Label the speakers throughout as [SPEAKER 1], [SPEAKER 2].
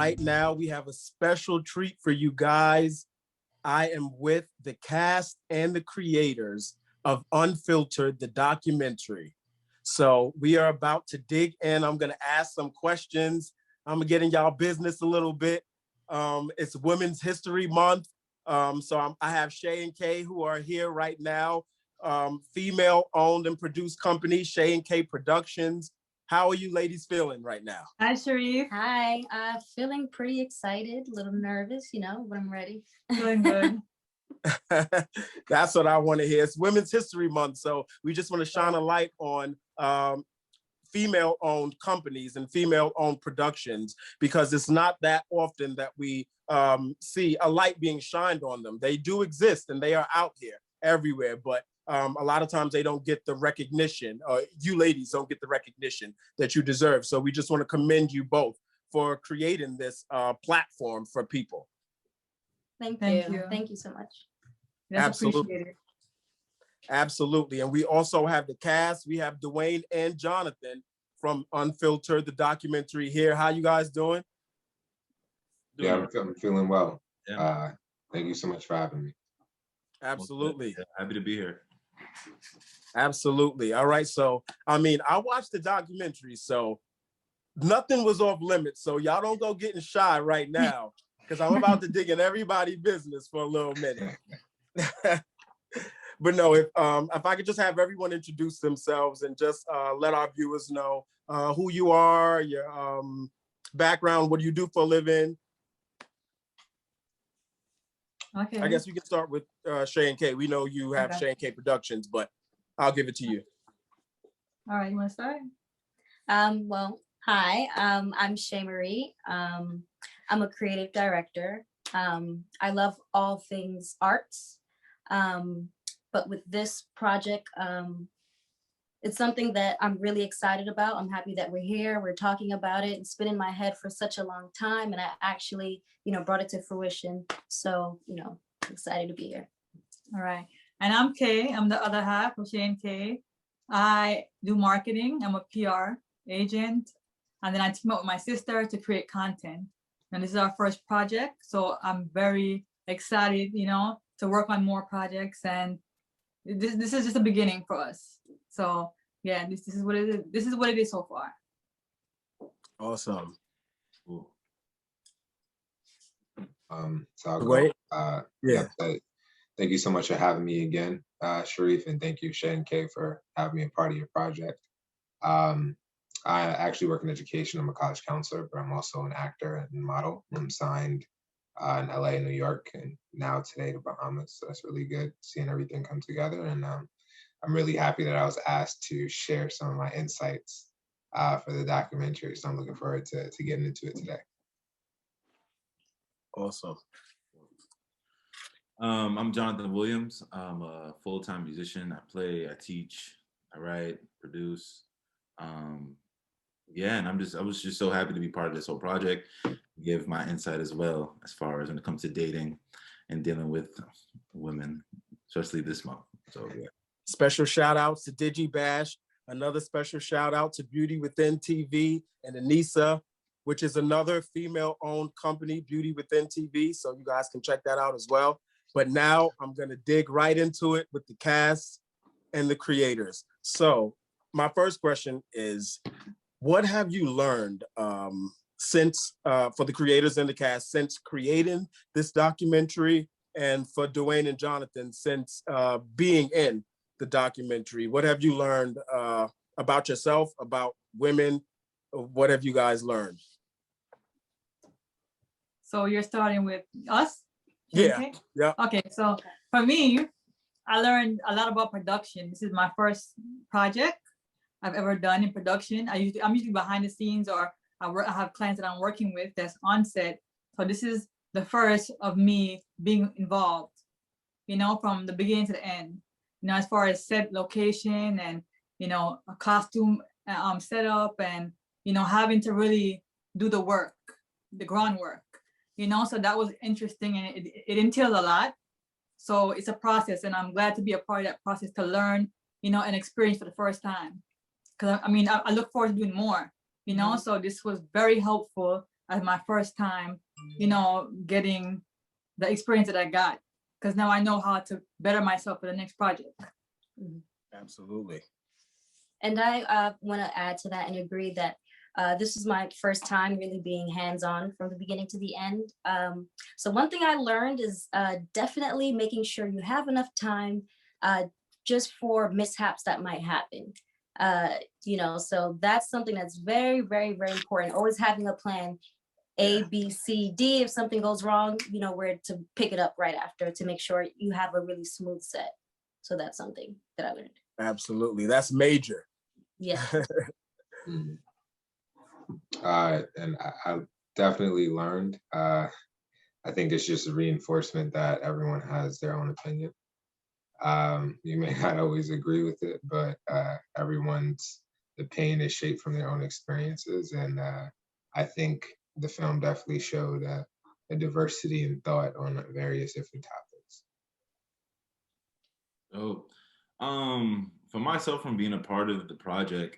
[SPEAKER 1] right now we have a special treat for you guys. I am with the cast and the creators of Unfiltered, the documentary. So we are about to dig in. I'm going to ask some questions. I'm going to get in y'all business a little bit. It's Women's History Month. I have Shay and Kay who are here right now. Female owned and produced company, Shay and Kay Productions. How are you ladies feeling right now?
[SPEAKER 2] Hi, Sharif.
[SPEAKER 3] Hi, feeling pretty excited, a little nervous, but I'm ready.
[SPEAKER 2] Feeling good.
[SPEAKER 1] That's what I want to hear. It's Women's History Month, so we just want to shine a light on female-owned companies and female-owned productions, because it's not that often that we see a light being shined on them. They do exist and they are out here everywhere, but a lot of times they don't get the recognition, or you ladies don't get the recognition that you deserve. So we just want to commend you both for creating this platform for people.
[SPEAKER 3] Thank you. Thank you so much.
[SPEAKER 2] That's
[SPEAKER 1] Absolutely.
[SPEAKER 2] appreciated.
[SPEAKER 1] Absolutely. And we also have the cast. We have Dwayne and Jonathan from Unfiltered, the documentary here. How you guys doing?
[SPEAKER 4] Yeah, I'm feeling well.
[SPEAKER 5] Yeah.
[SPEAKER 4] Thank you so much for having me.
[SPEAKER 1] Absolutely.
[SPEAKER 5] Yeah, happy to be here.
[SPEAKER 1] Absolutely. All right. So, I watched the documentary, so nothing was off limits. So y'all don't go getting shy right now, because I'm about to dig in everybody's business for a little minute. But no, if I could just have everyone introduce themselves and just let our viewers know who you are, your background, what do you do for a living?
[SPEAKER 2] Okay.
[SPEAKER 1] I guess we can start with Shay and Kay. We know you have Shay and Kay Productions, but I'll give it to you.
[SPEAKER 2] All right, you want to start?
[SPEAKER 3] Well, hi, I'm Shay Marie. I'm a creative director. I love all things arts. But with this project, it's something that I'm really excited about. I'm happy that we're here, we're talking about it. It's been in my head for such a long time, and I actually, brought it to fruition. So, excited to be here.
[SPEAKER 2] All right. And I'm Kay. I'm the other half of Shay and Kay. I do marketing. I'm a PR agent. And then I team up with my sister to create content. And this is our first project. So I'm very excited, to work on more projects. And this is just a beginning for us. So yeah, this is what it is. This is what it is so far.
[SPEAKER 1] Awesome.
[SPEAKER 5] Cool.
[SPEAKER 4] So I'll
[SPEAKER 1] Wait.
[SPEAKER 4] go.
[SPEAKER 1] Yeah.
[SPEAKER 4] Thank you so much for having me again, Sharif, and thank you, Shay and Kay, for having me a part of your project. I actually work in education. I'm a college counselor, but I'm also an actor and model. I'm signed in LA, New York, and now today the Bahamas. So that's really good seeing everything come together. And I'm really happy that I was asked to share some of my insights for the documentary. So I'm looking forward to getting into it today.
[SPEAKER 1] Awesome.
[SPEAKER 5] I'm Jonathan Williams. I'm a full-time musician. I play, I teach, I write, produce. Yeah, and I was just so happy to be part of this whole project, give my insight as well, as far as when it comes to dating and dealing with women, especially this month. So yeah.
[SPEAKER 1] Special shout outs to DigiBash. Another special shout out to Beauty Within TV and Anissa, which is another female-owned company, Beauty Within TV. So you guys can check that out as well. But now I'm gonna dig right into it with the cast and the creators. So my first question is, what have you learned since, for the creators and the cast, since creating this documentary, and for Dwayne and Jonathan, since being in the documentary? What have you learned about yourself, about women? What have you guys learned?
[SPEAKER 2] So you're starting with us?
[SPEAKER 1] Yeah.
[SPEAKER 2] Okay?
[SPEAKER 1] Yeah.
[SPEAKER 2] Okay, so for me, I learned a lot about production. This is my first project I've ever done in production. I'm usually behind the scenes, or I have clients that I'm working with that's on set. So this is the first of me being involved, from the beginning to the end. As far as set location and, a costume setup and, having to really do the work, the groundwork, so that was interesting, and it entails a lot. So it's a process, and I'm glad to be a part of that process to learn, and experience for the first time. Because I look forward to doing more, so this was very helpful as my first time, you know, getting the experience that I got, because now I know how to better myself for the next project.
[SPEAKER 1] Absolutely.
[SPEAKER 3] And I want to add to that and agree that this is my first time really being hands-on from the beginning to the end. So one thing I learned is definitely making sure you have enough time just for mishaps that might happen. You know, so that's something that's very, very, very important. Always having a plan A, B, C, D. If something goes wrong, you know where to pick it up right after to make sure you have a really smooth set. So that's something that I learned.
[SPEAKER 1] Absolutely. That's major.
[SPEAKER 3] Yeah.
[SPEAKER 4] Mhm. And I definitely learned. I think it's just a reinforcement that everyone has their own opinion. You may not always agree with it, but everyone's opinion is shaped from their own experiences. And I think the film definitely showed a diversity in thought on various different topics.
[SPEAKER 5] So, for myself, from being a part of the project,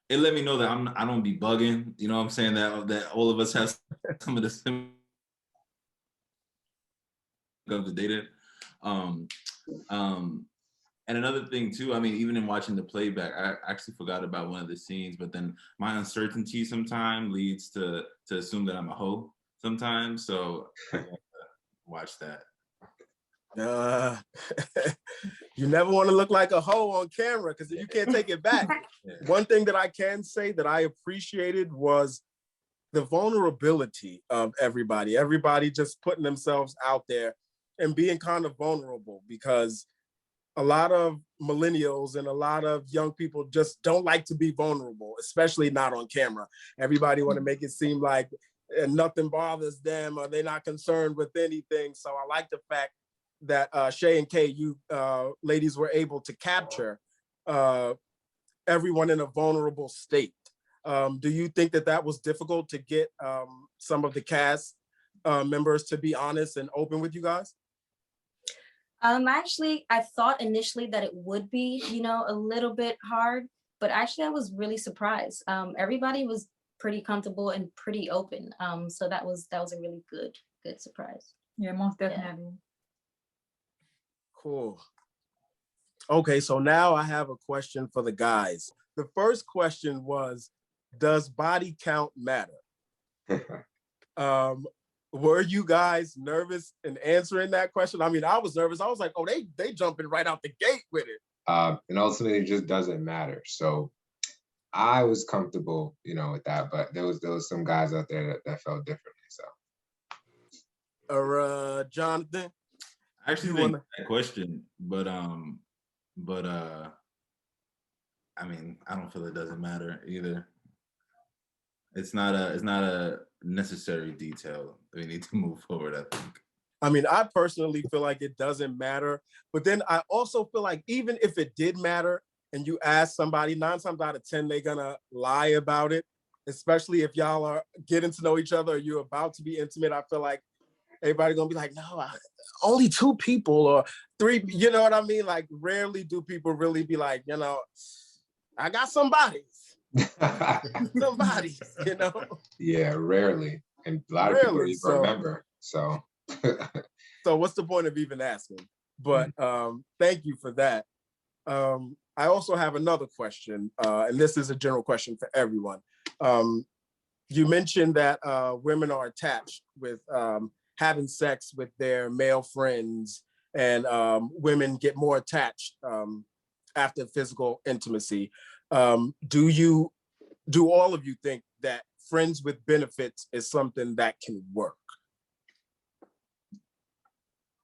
[SPEAKER 5] it let me know that I don't be bugging. You know what I'm saying? That all of us have some of the same of the data. And another thing too, I mean, even in watching the playback, I actually forgot about one of the scenes, but then my uncertainty sometimes leads to assume that I'm a hoe sometimes. So I like to watch that.
[SPEAKER 1] You never want to look like a hoe on camera because you can't take it back.
[SPEAKER 5] Yeah.
[SPEAKER 1] One thing that I can say that I appreciated was the vulnerability of everybody. Everybody just putting themselves out there and being kind of vulnerable, because a lot of millennials and a lot of young people just don't like to be vulnerable, especially not on camera. Everybody want to make it seem like nothing bothers them or they're not concerned with anything. So I like the fact that Shay and Kay, you ladies were able to capture everyone in a vulnerable state. Do you think that that was difficult to get some of the cast members to be honest and open with you guys?
[SPEAKER 3] Actually, I thought initially that it would be, you know, a little bit hard, but actually I was really surprised. Everybody was pretty comfortable and pretty open. So that was a really good surprise.
[SPEAKER 2] Yeah, most definitely.
[SPEAKER 1] Cool. Okay, so now I have a question for the guys. The first question was, does body count matter? Were you guys nervous in answering that question? I mean, I was nervous. I was like, oh, they jumping right out the gate with it.
[SPEAKER 4] And ultimately, it just doesn't matter. So I was comfortable, you know, with that. But there was some guys out there that felt differently. So,
[SPEAKER 1] Jonathan,
[SPEAKER 5] I actually think that question, but I mean, I don't feel it doesn't matter either. It's not a necessary detail. We need to move forward, I think.
[SPEAKER 1] I mean, I personally feel like it doesn't matter, but then I also feel like even if it did matter and you ask somebody, 9 times out of 10, they're gonna lie about it, especially if y'all are getting to know each other or you're about to be intimate. I feel like everybody gonna be like, no, only 2 people or 3, you know what I mean? Like, rarely do people really be like, you know, I got somebody. Somebody, you know.
[SPEAKER 4] Yeah, rarely, and a lot of people even remember. So,
[SPEAKER 1] so what's the point of even asking? But thank you for that. I also have another question, and this is a general question for everyone. You mentioned that women are attached with having sex with their male friends, and women get more attached after physical intimacy. Do all of you think that friends with benefits is something that can work?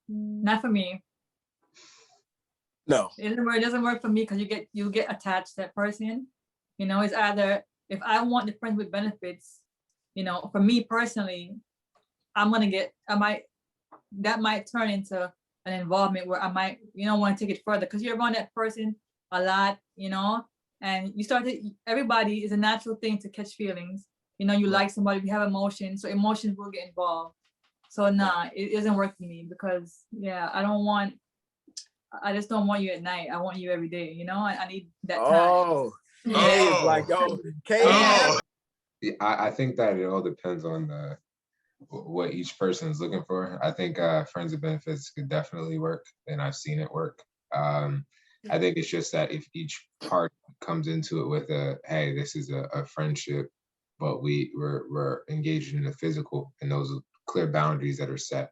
[SPEAKER 2] Not for me.
[SPEAKER 1] No.
[SPEAKER 2] It doesn't work for me because you get attached to that person. You know, it's either if I want the friends with benefits, you know, for me personally, that might turn into an involvement where I might, you know, want to take it further because you're around that person a lot, you know, and everybody is a natural thing to catch feelings. You know, you like somebody, we have emotions, so emotions will get involved. So nah, it doesn't work for me because I just don't want you at night. I want you every day, you know? I need that time.
[SPEAKER 1] Kay is like, Kay
[SPEAKER 4] Yeah, I think that it all depends on what each person is looking for. I think friends of benefits could definitely work, and I've seen it work. I think it's just that if each part comes into it with a, hey, this is a friendship, but we're engaged in the physical, and those are clear boundaries that are set.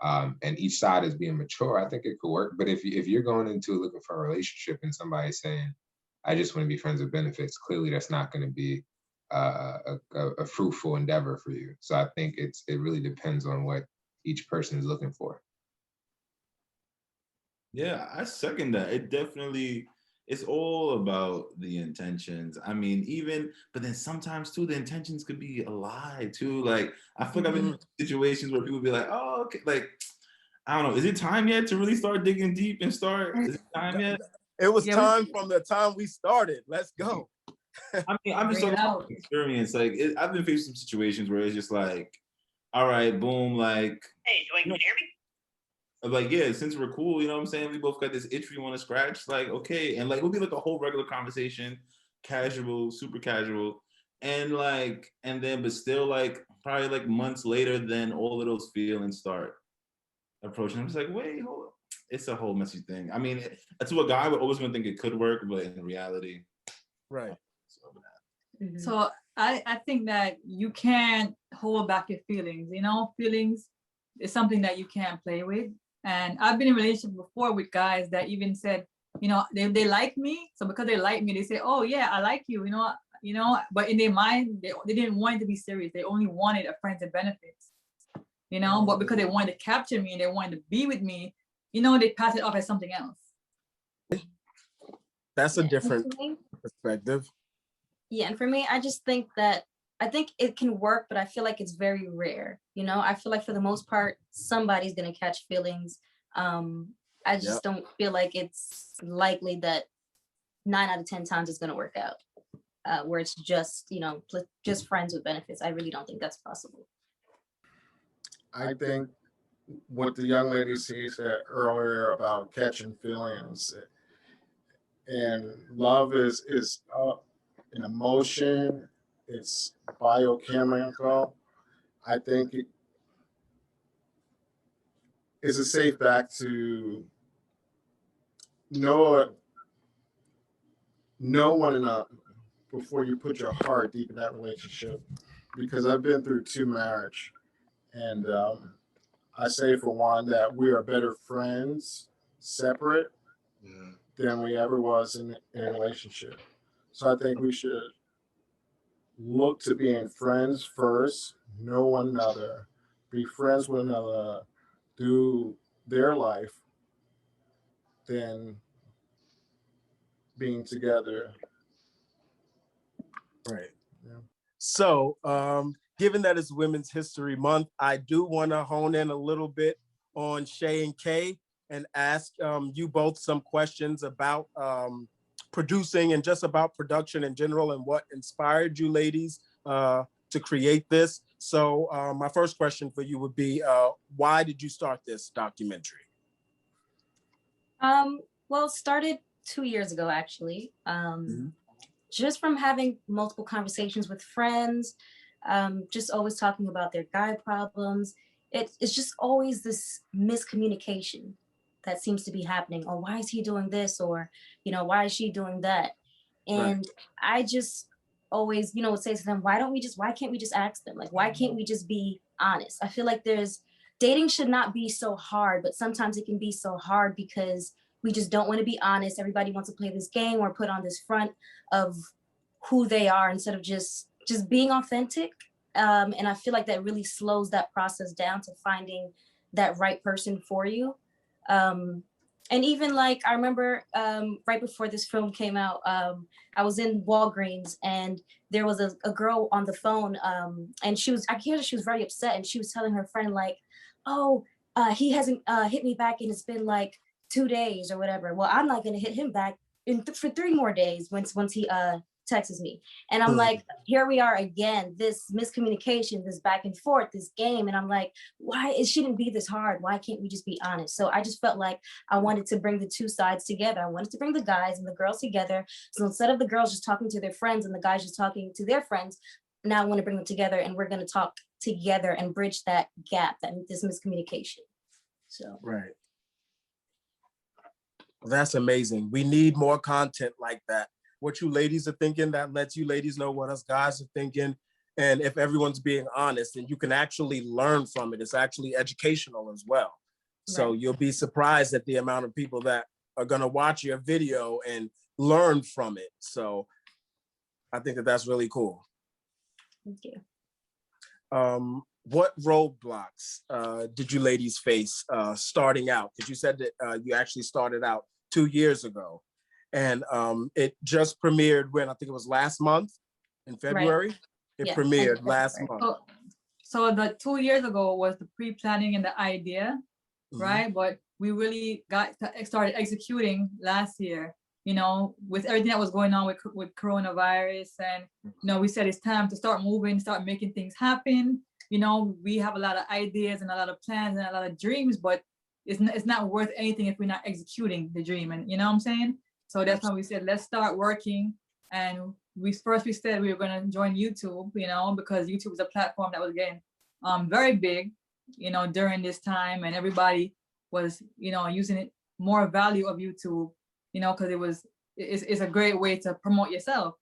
[SPEAKER 4] And each side is being mature. I think it could work. But if you're going into it looking for a relationship and somebody's saying, I just want to be friends with benefits, clearly that's not going to be a fruitful endeavor for you. So I think it really depends on what each person is looking for.
[SPEAKER 5] Yeah, I second that. It definitely, it's all about the intentions. I mean, even, but then sometimes too, the intentions could be a lie too. Like, I feel like I've been in situations where people be like, oh, okay, like, I don't know, is it time yet to really start digging deep and start? Is it time yet?
[SPEAKER 1] It was
[SPEAKER 2] Yeah,
[SPEAKER 1] time from the time we started. Let's go.
[SPEAKER 5] I mean, I'm just
[SPEAKER 2] Bring it
[SPEAKER 5] talking about
[SPEAKER 2] out.
[SPEAKER 5] experience. Like, I've been faced with some situations where it's just like, all right, boom, like,
[SPEAKER 6] Hey, can you hear me?
[SPEAKER 5] like, yeah, since we're cool, you know what I'm saying? We both got this itch we want to scratch. Like, okay. And like, it'll be like a whole regular conversation, casual, super casual. And like, and then, but still like, probably like months later, then all of those feelings start approaching. I'm just like, wait, hold up. It's a whole messy thing. I mean, to a guy, we're always gonna think it could work, but in reality,
[SPEAKER 1] Right.
[SPEAKER 2] So I think that you can't hold back your feelings. You know, feelings is something that you can't play with. And I've been in relationships before with guys that even said, you know, they like me. So because they like me, they say, oh yeah, I like you, you know, but in their mind, they didn't want it to be serious. They only wanted a friends and benefits, you know, but because they wanted to capture me and they wanted to be with me, you know, they pass it off as something else.
[SPEAKER 1] That's a
[SPEAKER 3] Yeah, and
[SPEAKER 1] different
[SPEAKER 3] for me-
[SPEAKER 1] perspective.
[SPEAKER 3] Yeah, and for me, I just think that I think it can work, but I feel like it's very rare. You know, I feel like for the most part, somebody's gonna catch feelings. I
[SPEAKER 1] Yep.
[SPEAKER 3] just don't feel like it's likely that 9 out of 10 times it's gonna work out. Where it's just, you know, just friends with benefits. I really don't think that's possible.
[SPEAKER 7] I think what the young lady said earlier about catching feelings and love is an emotion. It's biochemical. I think it's a safe back to know one another before you put your heart deep in that relationship. Because I've been through 2 marriages, and I say for one that we are better friends separate than we ever was in a relationship. So I think we should look to being friends first, know one another, be friends with another through their life, than being together.
[SPEAKER 1] Right.
[SPEAKER 7] Yeah.
[SPEAKER 1] So, given that it's Women's History Month, I do want to hone in a little bit on Shay and Kay and ask you both some questions about producing and just about production in general and what inspired you ladies to create this. So my first question for you would be, why did you start this documentary?
[SPEAKER 3] Well, it started 2 years ago, actually. Just from having multiple conversations with friends, just always talking about their guy problems. It's just always this miscommunication that seems to be happening. Or why is he doing this? Or, you know, why is she doing that? And I just always, you know, would say to them, why can't we just ask them? Like, why can't we just be honest? I feel like dating should not be so hard, but sometimes it can be so hard because we just don't want to be honest. Everybody wants to play this game or put on this front of who they are instead of just being authentic. And I feel like that really slows that process down to finding that right person for you. And even like, I remember right before this film came out, I was in Walgreens and there was a girl on the phone, and I could hear that she was very upset, and she was telling her friend like, oh, he hasn't hit me back and it's been like 2 days or whatever. Well, I'm not gonna hit him back for 3 more days once he texts me. And I'm like, here we are again, this miscommunication, this back and forth, this game. And I'm like, why it shouldn't be this hard? Why can't we just be honest? So I just felt like I wanted to bring the two sides together. I wanted to bring the guys and the girls together. So instead of the girls just talking to their friends and the guys just talking to their friends, now I want to bring them together, and we're going to talk together and bridge that gap, this miscommunication. So
[SPEAKER 1] Right. Well, that's amazing. We need more content like that. What you ladies are thinking, that lets you ladies know what us guys are thinking. And if everyone's being honest, and you can actually learn from it, it's actually educational as well. So
[SPEAKER 3] Right.
[SPEAKER 1] you'll be surprised at the amount of people that are going to watch your video and learn from it. So I think that that's really cool.
[SPEAKER 3] Thank you.
[SPEAKER 1] What roadblocks did you ladies face starting out? Because you said that you actually started out 2 years ago, and it just premiered when, I think it was last month in February. It
[SPEAKER 3] Yeah,
[SPEAKER 1] premiered
[SPEAKER 3] and
[SPEAKER 1] last
[SPEAKER 3] February.
[SPEAKER 1] month.
[SPEAKER 2] So the 2 years ago was the pre-planning and the idea,
[SPEAKER 1] Mhm.
[SPEAKER 2] right? But we really started executing last year, you know, with everything that was going on with coronavirus. And, you know, we said it's time to start moving, start making things happen. You know, we have a lot of ideas and a lot of plans and a lot of dreams, but it's not worth anything if we're not executing the dream. And you know what I'm saying? So that's why we said, let's start working. And we said we were going to join YouTube, you know, because YouTube is a platform that was getting very big, you know, during this time, and everybody was, you know, using it more value of YouTube, you know, because it's a great way to promote yourself.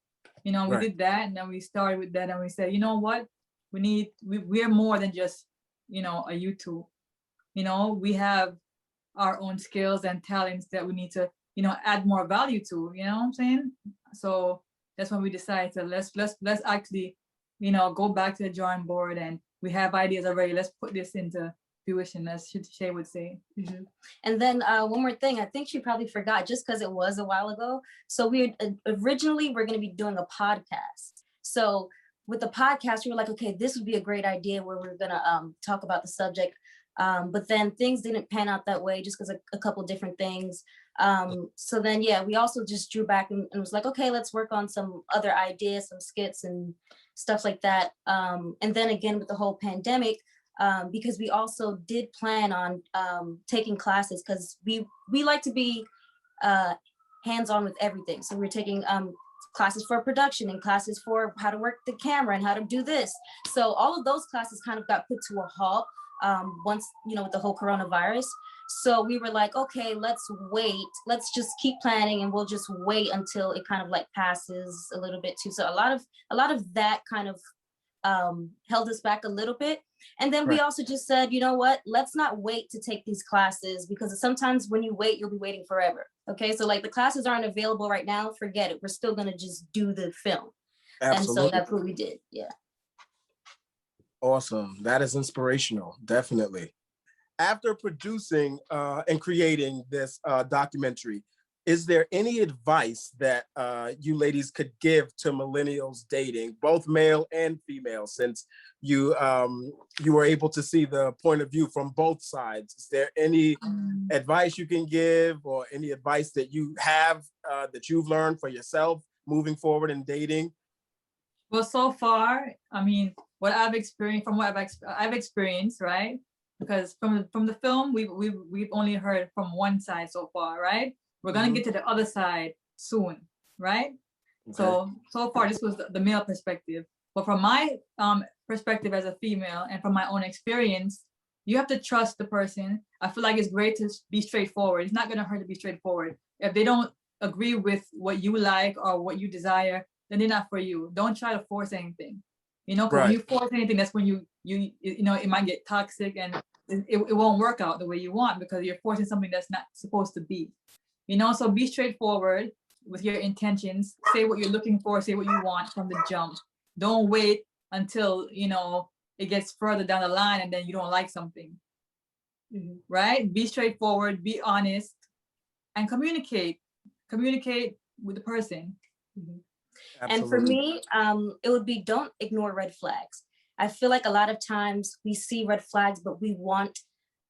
[SPEAKER 2] You know, we
[SPEAKER 1] Right.
[SPEAKER 2] did that, and then we started with that, and we said, you know what, we're more than just, you know, a YouTube. You know, we have our own skills and talents that we need to, you know, add more value to, you know what I'm saying? So that's when we decided to let's actually, you know, go back to the drawing board, and we have ideas already. Let's put this into fruition, as Shay would say.
[SPEAKER 3] Mm-hmm. And then one more thing, I think she probably forgot, just because it was a while ago. So we originally we're going to be doing a podcast. So with the podcast, we were like, okay, this would be a great idea where we're going to talk about the subject. But then things didn't pan out that way, just because a couple different things. So then, yeah, we also just drew back and was like, okay, let's work on some other ideas, some skits and stuff like that. And then again, with the whole pandemic, because we also did plan on taking classes, because we like to be hands-on with everything. So we're taking classes for production and classes for how to work the camera and how to do this. So all of those classes kind of got put to a halt once, you know, with the whole coronavirus. So we were like, okay, let's wait. Let's just keep planning, and we'll just wait until it kind of like passes a little bit too. So a lot of that kind of held us back a little bit. And then we also just said, you know what, let's not wait to take these classes, because sometimes when you wait, you'll be waiting forever. Okay, so like the classes aren't available right now, forget it. We're still gonna just do the film.
[SPEAKER 1] Absolutely.
[SPEAKER 3] And so that's what we did. Yeah.
[SPEAKER 1] Awesome. That is inspirational, definitely. After producing and creating this documentary, is there any advice that you ladies could give to millennials dating, both male and female, since you were able to see the point of view from both sides? Is there any advice you can give, or any advice that you have that you've learned for yourself moving forward in dating?
[SPEAKER 2] Well, so far, I mean, what I've experienced, from what I've experienced, right? Because from the film, we've only heard from one side so far, right? We're gonna get to the other side soon, right? Okay. So far, this was the male perspective. But from my perspective as a female, and from my own experience, you have to trust the person. I feel like it's great to be straightforward. It's not gonna hurt to be straightforward. If they don't agree with what you like or what you desire, then they're not for you. Don't try to force anything. You know, because when you force anything, that's when you know, it might get toxic, and it won't work out the way you want, because you're forcing something that's not supposed to be. You know, so be straightforward with your intentions. Say what you're looking for. Say what you want from the jump. Don't wait until, you know, it gets further down the line and then you don't like something. Right? Be straightforward. Be honest, and communicate. Communicate with the person.
[SPEAKER 3] And for me, it would be, don't ignore red flags. I feel like a lot of times we see red flags, but we want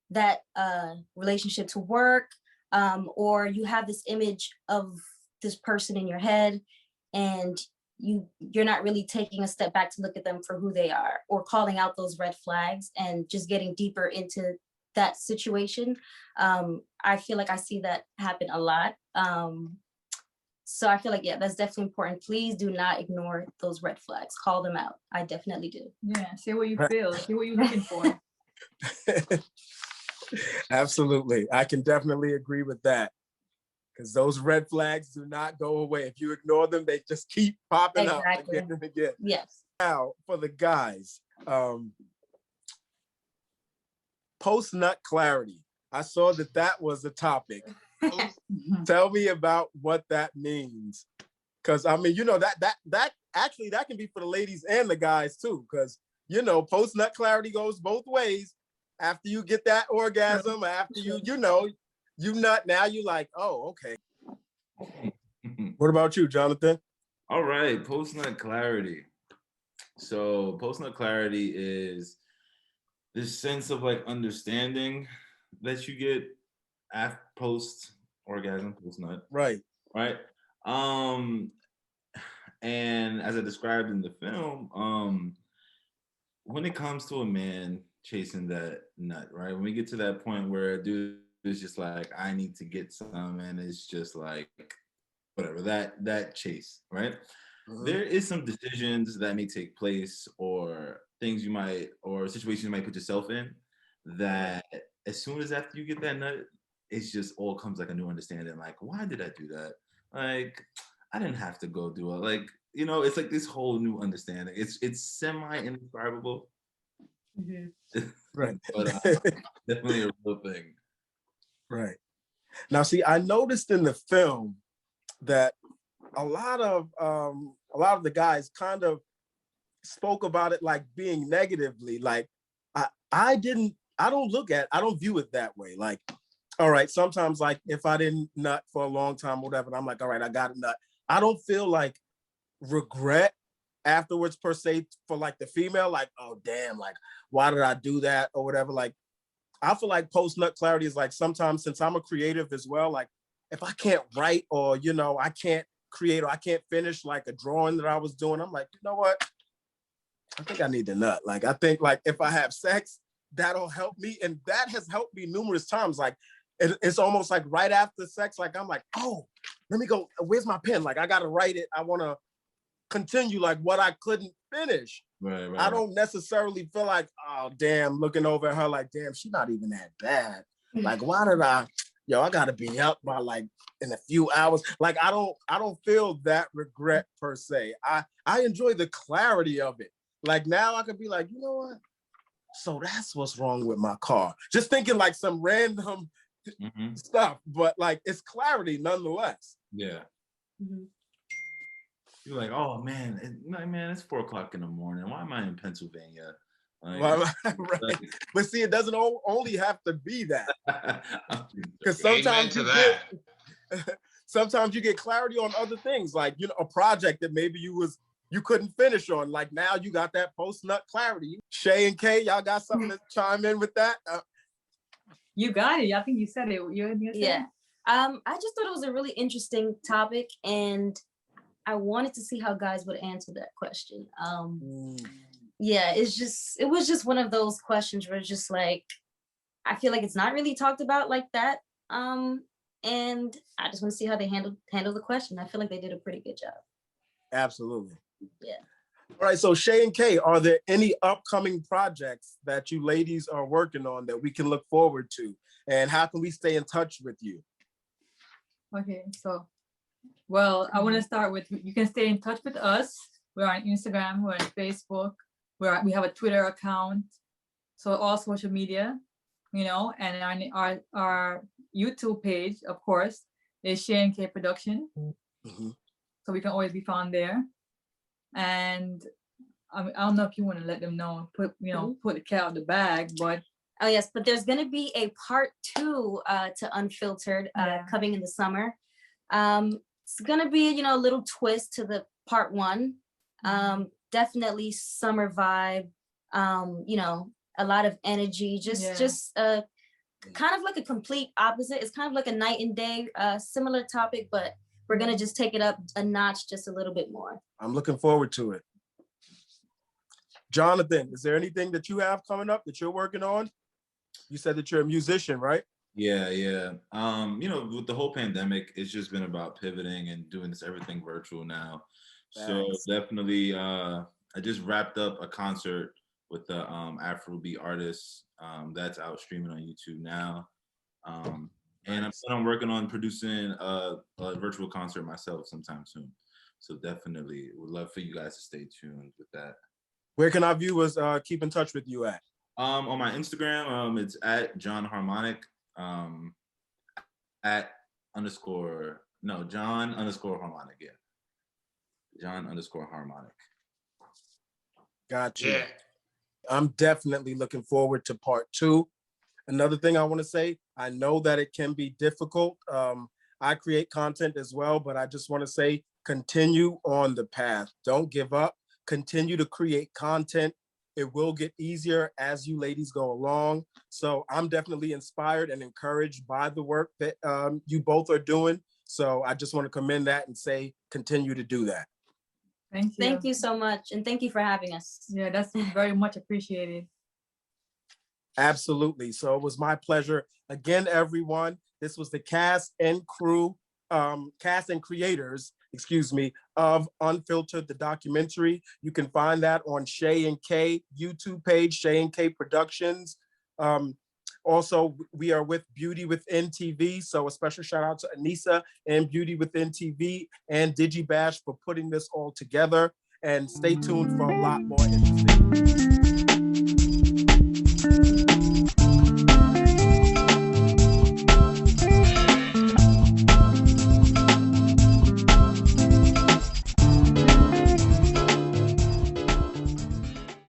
[SPEAKER 3] that relationship to work, or you have this image of this person in your head, and you're not really taking a step back to look at them for who they are, or calling out those red flags and just getting deeper into that situation. I feel like I see that happen a lot. So I feel like, yeah, that's definitely important. Please do not ignore those red flags. Call them out. I definitely do.
[SPEAKER 2] Yeah, say what you feel, see what you're looking for.
[SPEAKER 1] Absolutely. I can definitely agree with that. Because those red flags do not go away. If you ignore them, they just keep popping up
[SPEAKER 3] Exactly.
[SPEAKER 1] again and again.
[SPEAKER 3] Yes.
[SPEAKER 1] Now, for the guys, PostNut Clarity. I saw that that was a topic. Tell me about what that means. Because I mean, you know, that actually that can be for the ladies and the guys too. Because you know, PostNut Clarity goes both ways. After you get that orgasm, after you know, you nut, now you like, oh, okay. What about you, Jonathan?
[SPEAKER 5] All right, PostNut Clarity. So PostNut Clarity is this sense of like understanding that you get after post orgasm, post-nut.
[SPEAKER 1] Right.
[SPEAKER 5] Right. And as I described in the film, when it comes to a man chasing that nut, right? When we get to that point where a dude is just like, I need to get some, and it's just like whatever, that chase, right?
[SPEAKER 1] Mhm.
[SPEAKER 5] There is some decisions that may take place or things you might, or situations you might put yourself in that as soon as after you get that nut, it's just all comes like a new understanding. Like, why did I do that? Like, I didn't have to go do it. Like, you know, it's like this whole new understanding. It's semi-indescribable,
[SPEAKER 1] Right.
[SPEAKER 5] but definitely a real thing.
[SPEAKER 1] Right. Now, see, I noticed in the film that a lot of the guys kind of spoke about it like being negatively. Like, I don't view it that way. Like, all right, sometimes like if I didn't nut for a long time, whatever, I'm like, all right, I got a nut. I don't feel like regret afterwards per se for like the female, like, oh damn, like why did I do that or whatever. Like, I feel like post-nut clarity is like sometimes, since I'm a creative as well, like if I can't write or, you know, I can't create or I can't finish like a drawing that I was doing, I'm like, you know what? I think I need to nut. Like, I think like if I have sex, that'll help me. And that has helped me numerous times. Like, it's almost like right after sex, like I'm like, oh, let me go, where's my pen? Like, I got to write it. I want to continue like what I couldn't finish.
[SPEAKER 5] Right.
[SPEAKER 1] I don't necessarily feel like, oh, damn, looking over at her like, damn, she's not even that bad. Like, why did I gotta be up by like in a few hours. Like, I don't feel that regret per se. I enjoy the clarity of it. Like, now I could be like, you know what? So that's what's wrong with my car. Just thinking like some random stuff, but like it's clarity nonetheless.
[SPEAKER 5] Yeah. You're like, oh man, it's 4 o'clock in the morning. Why am I in Pennsylvania? Like,
[SPEAKER 1] right. But see, it doesn't only have to be that. Because sometimes you get clarity on other things, like, you know, a project that maybe you couldn't finish on. Like, now you got that post-nut clarity. Shay and Kay, y'all got something to chime in with that?
[SPEAKER 2] You got it. I think you said it.
[SPEAKER 3] Yeah. I just thought it was a really interesting topic, and I wanted to see how guys would answer that question. Yeah, it was just one of those questions where it's just like, I feel like it's not really talked about like that. And I just want to see how they handle the question. I feel like they did a pretty good job.
[SPEAKER 1] Absolutely.
[SPEAKER 3] Yeah.
[SPEAKER 1] All right, so Shay and Kay, are there any upcoming projects that you ladies are working on that we can look forward to? And how can we stay in touch with you?
[SPEAKER 2] Okay, so, well, I want to start with, you can stay in touch with us. We're on Instagram, we're on Facebook, we have a Twitter account. So all social media, you know, and our YouTube page, of course, is Shay and Kay Production. So we can always be found there. And I don't know if you want to let them know, put the cat out of the bag, but
[SPEAKER 3] oh yes, but there's gonna be a part 2 to Unfiltered coming in the summer. It's gonna be, a little twist to the part 1. Definitely summer vibe. A lot of energy. Just kind of like a complete opposite. It's kind of like a night and day, similar topic, but we're gonna just take it up a notch just a little bit more.
[SPEAKER 1] I'm looking forward to it. Jonathan, is there anything that you have coming up that you're working on? You said that you're a musician, right?
[SPEAKER 5] Yeah, yeah. You know, with the whole pandemic, it's just been about pivoting and doing this everything virtual now. So
[SPEAKER 1] Thanks.
[SPEAKER 5] definitely, I just wrapped up a concert with the Afrobeat artist that's out streaming on YouTube now. And
[SPEAKER 1] Nice.
[SPEAKER 5] I'm working on producing a virtual concert myself sometime soon. So definitely would love for you guys to stay tuned with that.
[SPEAKER 1] Where can our viewers keep in touch with you at?
[SPEAKER 5] On my Instagram, it's at John Harmonic. At John _ Harmonic. Yeah. John _ Harmonic.
[SPEAKER 1] Got you.
[SPEAKER 7] Yeah.
[SPEAKER 1] I'm definitely looking forward to part 2. Another thing I want to say, I know that it can be difficult. I create content as well, but I just want to say, continue on the path. Don't give up. Continue to create content. It will get easier as you ladies go along. So I'm definitely inspired and encouraged by the work that you both are doing. So I just want to commend that and say, continue to do that.
[SPEAKER 2] Thank you.
[SPEAKER 3] Thank you so much. And thank you for having us.
[SPEAKER 2] Yeah, that's very much appreciated.
[SPEAKER 1] Absolutely. So it was my pleasure. Again, everyone, this was the cast and creators, of Unfiltered, the documentary. You can find that on Shay and K YouTube page, Shay and K Productions. Also, we are with Beauty Within TV. So a special shout out to Anissa and Beauty Within TV and DigiBash for putting this all together. And stay tuned for a lot more interesting.